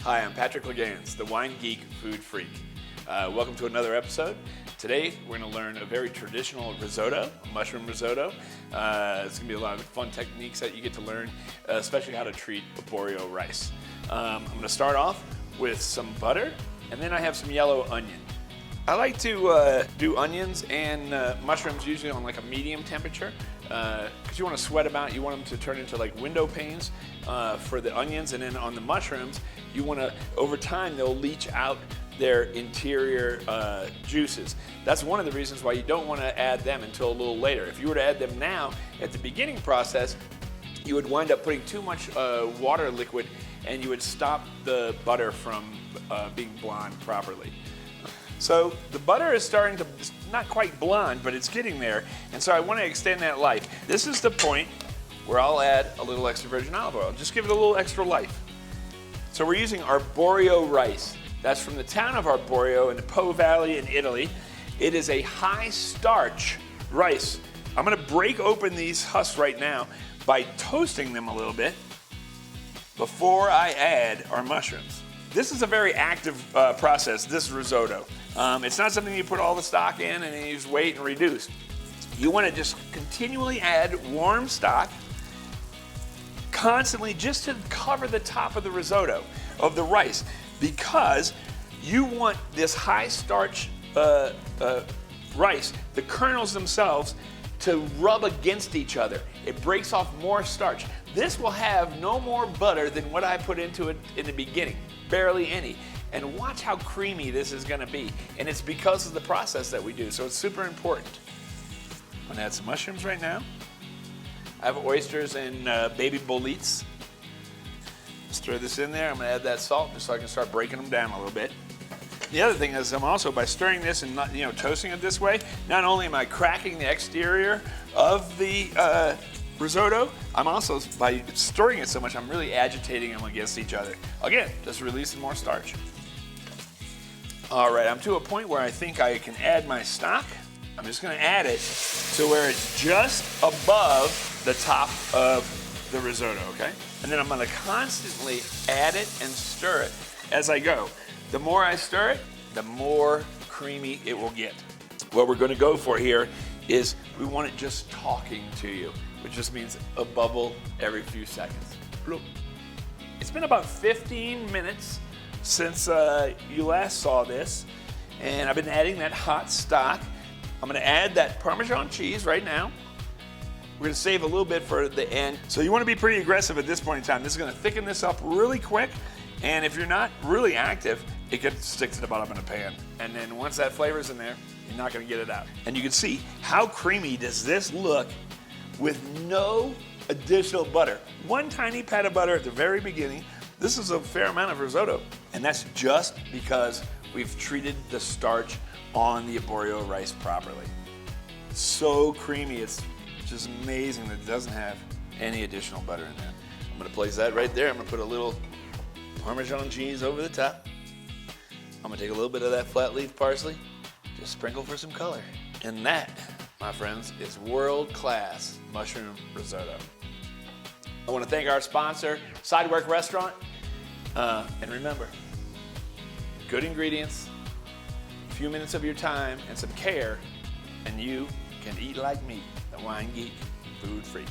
Hi, I'm Patrick Legans, the Wine Geek Food Freak. Welcome to another episode. Today we're going to learn a very traditional risotto, a mushroom risotto. It's going to be a lot of fun techniques that you get to learn, especially how to treat arborio rice. I'm going to start off with some butter, and then I have some yellow onion. I like to do onions and mushrooms usually on like a medium temperature because you want to sweat them out. You want them to turn into like window panes for the onions, and then on the mushrooms, you want to, over time, they'll leach out their interior juices. That's one of the reasons why you don't want to add them until a little later. If you were to add them now at the beginning process, you would wind up putting too much water liquid, and you would stop the butter from being blonde properly. So the butter is starting to, not quite blonde, but it's getting there, and so I want to extend that life. This is the point where I'll add a little extra virgin olive oil. Just give it a little extra life. So we're using arborio rice. That's from the town of Arborio in the Po Valley in Italy. It is a high starch rice. I'm going to break open these husks right now by toasting them a little bit before I add our mushrooms. This is a very active process, this risotto. It's not something you put all the stock in and then you just wait and reduce. You want to just continually add warm stock, constantly, just to cover the top of the risotto, of the rice, because you want this high starch rice, the kernels themselves, to rub against each other. It breaks off more starch. This will have no more butter than what I put into it in the beginning, barely any. And watch how creamy this is gonna be. And it's because of the process that we do, so it's super important. I'm gonna add some mushrooms right now. I have oysters and baby boletes. Stir this in there. I'm gonna add that salt just so I can start breaking them down a little bit. The other thing is I'm also, by stirring this and toasting it this way, not only am I cracking the exterior of the risotto, I'm also, by stirring it so much, I'm really agitating them against each other. Again, just releasing more starch. All right, I'm to a point where I think I can add my stock. I'm just gonna add it to where it's just above the top of the risotto, okay? And then I'm gonna constantly add it and stir it as I go. The more I stir it, the more creamy it will get. What we're gonna go for here is we want it just talking to you, which just means a bubble every few seconds. Bloop. It's been about 15 minutes since you last saw this, and I've been adding that hot stock. I'm gonna add that Parmesan cheese right now. We're gonna save a little bit for the end. So you wanna be pretty aggressive at this point in time. This is gonna thicken this up really quick, and if you're not really active, it could stick to the bottom of the pan. And then once that flavor's in there, you're not gonna get it out. And you can see how creamy does this look with no additional butter. One tiny pat of butter at the very beginning. This is a fair amount of risotto, and that's just because we've treated the starch on the arborio rice properly. It's so creamy, it's just amazing that it doesn't have any additional butter in there. I'm gonna place that right there. I'm gonna put a little Parmesan cheese over the top. I'm gonna take a little bit of that flat leaf parsley, just sprinkle for some color. And that, my friends, is world-class mushroom risotto. I wanna thank our sponsor, Sidework Restaurant. And remember, good ingredients, a few minutes of your time, and some care, and you can eat like me, the Wine Geek Food Freak.